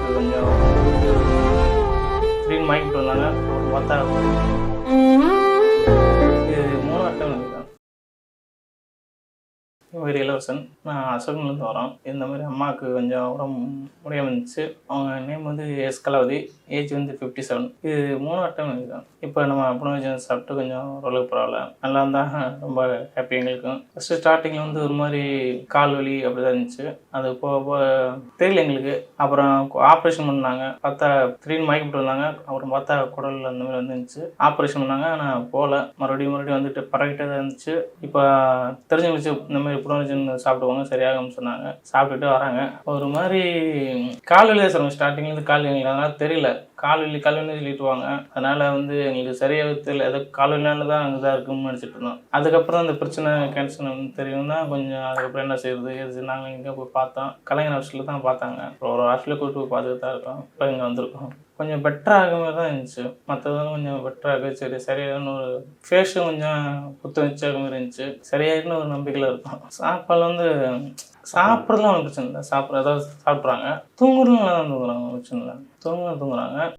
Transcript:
அம்மாவுக்கு கொஞ்சம் திடீர்னு மயக்கிட்டு வந்தாங்க. அப்புறம் பார்த்தா இது 3வது டைம் நினைக்கிறேன். என் பேர் இளவரசன். நான் அசோகன்லேருந்து வரோம். இந்த மாதிரி அம்மாவுக்கு கொஞ்சம் உடம்பு முடியாமல் இருந்துச்சு. அவங்க நேம் வந்து எஸ் கலாவதி, ஏஜ் வந்து 57. இது 3வது டைம் நினைக்கிறேன். இப்போ நம்ம புனர்ஜென் சாப்பிட்டு கொஞ்சம் ஓரளவுக்கு பரவாயில்ல, நல்லா இருந்தால் ரொம்ப ஹாப்பி எங்களுக்கும். ஃபஸ்ட்டு ஸ்டார்டிங்கில் வந்து ஒரு மாதிரி கால் வலி அப்படி தான் இருந்துச்சு. அது போக போக தெரியல எங்களுக்கு. அப்புறம் ஆப்ரேஷன் பண்ணாங்க. பார்த்தா திடீர்னு மயக்கிட்டு வந்தாங்க. அப்புறம் பார்த்தா குடல் அந்த மாதிரி வந்துருந்துச்சு. ஆப்ரேஷன் பண்ணாங்க. ஆனால் போகல, மறுபடியும் வந்துட்டு பரவிட்டே தான் இருந்துச்சு. இப்போ தெரிஞ்சுக்கிச்சு இந்த மாதிரி புனர்ஜென் சாப்பிடுவாங்க சரியாகும்னு சொன்னாங்க. சாப்பிட்டுட்டு வராங்க. ஒரு மாதிரி கால் வலி தான் சொல்லுவாங்க. ஸ்டார்டிங்லேருந்து கால் வலி, அதனால் தெரியல. கால் வலி சொல்லிட்டுவாங்க. அதனால் வந்து எங்களுக்கு சரியாக தெரியல, ஏதோ கால் வலினால தான் இதாக இருக்குன்னு நினச்சிட்டு இருந்தோம். அதுக்கப்புறம் அந்த பிரச்சனை கேன்சர் வந்து தெரியும்னா கொஞ்சம் அதுக்கப்புறம் என்ன செய்யுது எது நாங்கள் இங்கே போய் பார்த்தோம். கலைஞர் ஹாஸ்பிட்டலில் தான் பார்த்தாங்க. அப்புறம் ஒரு ஹாஸ்பிட்டலில் கூப்பிட்டு போய் பார்த்துட்டு தான் இருக்கோம். இப்போ இங்கே வந்திருக்கோம். கொஞ்சம் பெட்டராக மாதிரி தான் இருந்துச்சு. மற்றதெல்லாம் கொஞ்சம் பெட்டராக சரியாகனு ஒரு ஃபேஸும் கொஞ்சம் புத்துணர்ச்சியாக மாதிரி இருந்துச்சு. சரியாயிருன்னு ஒரு நம்பிக்கையில் இருக்கும். சாப்பாடு வந்து சாப்பிட்றதுலாம் ஒன்றும் பிரச்சனை இல்லை. ஏதாவது சாப்பிட்றாங்க. தூங்குறதும் நல்லா தான் தூங்குறாங்க, பிரச்சனை இல்லை. தூங்குறாங்க.